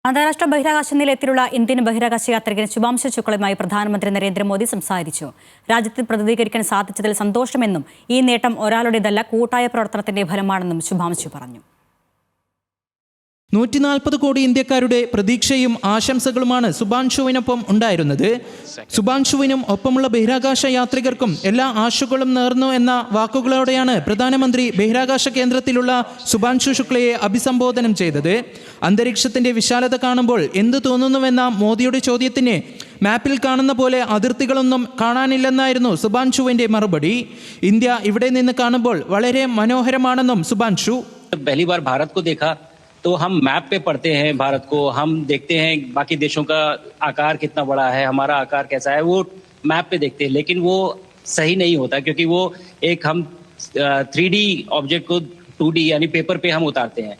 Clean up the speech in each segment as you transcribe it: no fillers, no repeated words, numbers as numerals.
അന്താരാഷ്ട്ര ബഹിരാകാശ നിലയത്തിലുള്ള ഇന്ത്യൻ ബഹിരാകാശ യാത്രികൻ ശുഭാംശു ശുക്ലയുമായി പ്രധാനമന്ത്രി നരേന്ദ്രമോദി സംസാരിച്ചു. രാജ്യത്ത് പ്രതിനിധീകരിക്കാൻ സാധിച്ചതിൽ സന്തോഷമെന്നും ഈ നേട്ടം ഒരാളുടേതല്ല, കൂട്ടായ പ്രവർത്തനത്തിന്റെ ഫലമാണെന്നും ശുഭാംശു പറഞ്ഞു. 140 കോടി ഇന്ത്യക്കാരുടെ പ്രതീക്ഷയും ആശംസകളുമാണ് ശുഭാംശുവിനൊപ്പം ഉണ്ടായിരുന്നത്. ശുഭാംശുവിനും ഒപ്പമുള്ള ബഹിരാകാശ യാത്രികർക്കും എല്ലാ ആശുകളും നേർന്നു എന്ന വാക്കുകളോടെയാണ് പ്രധാനമന്ത്രി ബഹിരാകാശ കേന്ദ്രത്തിലുള്ള ശുഭാംശു ശുക്ലയെ അഭിസംബോധനം ചെയ്തത്. അന്തരീക്ഷത്തിന്റെ വിശാലത കാണുമ്പോൾ എന്ത് തോന്നുന്നുവെന്ന മോദിയുടെ ചോദ്യത്തിന് മാപ്പിൽ കാണുന്ന പോലെ അതിർത്തികളൊന്നും കാണാനില്ലെന്നായിരുന്നു ശുഭാംശുവിന്റെ മറുപടി. ഇന്ത്യ ഇവിടെ നിന്ന് കാണുമ്പോൾ വളരെ മനോഹരമാണെന്നും ശുഭാംശു. पहली बार भारत को देखा तो हम मैप पे पढ़ते हैं भारत को, हम देखते हैं बाकी देशों का आकार कितना बड़ा है, हमारा आकार कैसा है, वो मैप पे देखते हैं. लेकिन वो सही नहीं होता क्योंकि वो एक हम 3D ऑब्जेक्ट को 2D यानी पेपर पे हम उतारते हैं.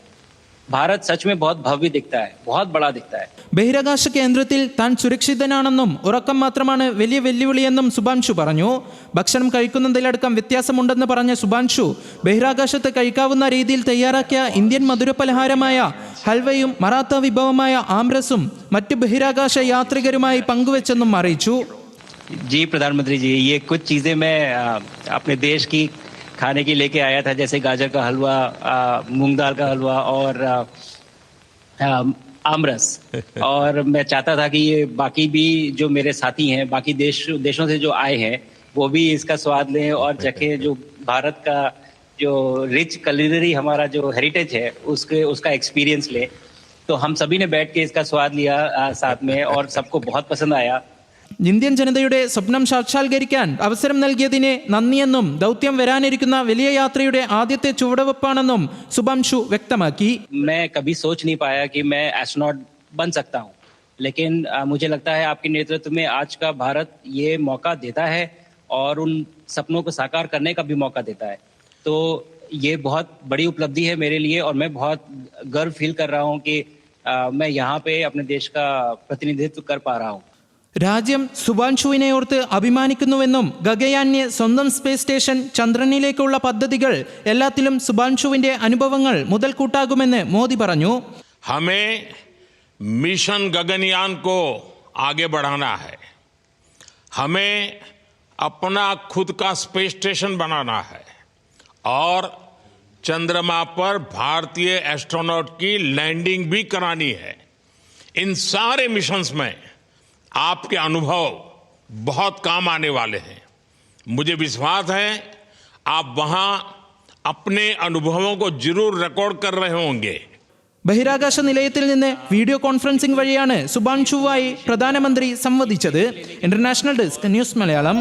भारत सच में बहुत भव्य दिखता है, बहुत बड़ा दिखता है. ബഹിരാകാശ കേന്ദ്രത്തിൽ താൻ സുരക്ഷിതനാണെന്നും ഉറക്കം മാത്രമാണ് വലിയ വെല്ലുവിളിയെന്നും ശുഭാംശു പറഞ്ഞു. ഭക്ഷണം കഴിക്കുന്നതിലടക്കം വ്യത്യാസമുണ്ടെന്ന് പറഞ്ഞ ശുഭാംശു ബഹിരാകാശത്ത് കഴിക്കാവുന്ന രീതിയിൽ തയ്യാറാക്കിയ ഇന്ത്യൻ മധുരപലഹാരമായ ഹൽവയും മറാത്ത വിഭവമായ ആംറസും മറ്റ് ബഹിരാകാശ യാത്രികരുമായി പങ്കുവെച്ചെന്നും അറിയിച്ചു. जी प्रधानमंत्री जी, ये कुछ चीज़ें मैं अपने देश की खाने की लेके आया था, जैसे गाजर का हलवा, मूंग दाल का हलवा और आमरस. और मैं चाहता था कि ये बाकी भी जो मेरे साथी हैं, बाकी देशों से जो आए हैं, वो भी इसका स्वाद लें और चखें. जो भारत का जो रिच कलिनरी हमारा जो हेरिटेज है उसका एक्सपीरियंस लें. तो हम सभी ने बैठ के इसका स्वाद लिया साथ में और सबको बहुत पसंद आया. ഇന്ത്യൻ ജനതയുടെ സ്വപ്നം സാക്ഷാത്കരിക്കാൻ അവസരം നൽകിയതിനെ നന്ദിയെന്നും ദൗത്യം വരാനിരിക്കുന്ന വലിയ യാത്രയുടെ ആദ്യത്തെ ചുവടുവെപ്പാണെന്നും ശുഭാംശു വ്യക്തമാക്കി. मैं कभी सोच नहीं पाया कि मैं एस्ट्रोनॉट बन सकता हूं, लेकिन मुझे लगता है आपके नेतृत्व में आज का भारत ये मौका देता है और उन सपनों को साकार करने का भी मौका देता है. तो ये बहुत बड़ी उपलब्धि है मेरे लिए और मैं बहुत गर्व फील कर रहा हूं कि मैं यहाँ पे अपने देश का प्रतिनिधित्व कर पा रहा हूँ. രാജ്യം ശുഭാംശുവിനെ ഓർത്ത് അഭിമാനിക്കുന്നുവെന്നും ഗഗയാന് സ്വന്തം സ്പേസ് സ്റ്റേഷൻ, ചന്ദ്രനിലേക്കുള്ള പദ്ധതികൾ എല്ലാത്തിലും ശുഭാംശുവിന്റെ അനുഭവങ്ങൾ മുതൽക്കൂട്ടാകുമെന്ന് മോദി പറഞ്ഞു. हमें मिशन गगनयान को आगे बढ़ाना है, हमें अपना खुद का स्पेस स्टेशन बनाना है और चंद्रमा पर भारतीय एस्ट्रोनॉट की लैंडिंग भी करानी है. इन सारे मिशंस में आपके अनुभव बहुत काम आने वाले हैं. मुझे विश्वास है आप वहां अपने अनुभवों को जरूर रिकॉर्ड कर रहे होंगे. ബഹിരാകാശ നിലയത്തിൽ നിന്ന് വീഡിയോ കോൺഫറൻസിംഗ് വഴിയാണ് ശുഭാംശുവുമായി പ്രധാനമന്ത്രി സംവദിച്ചത്. International desk, news Malayalam.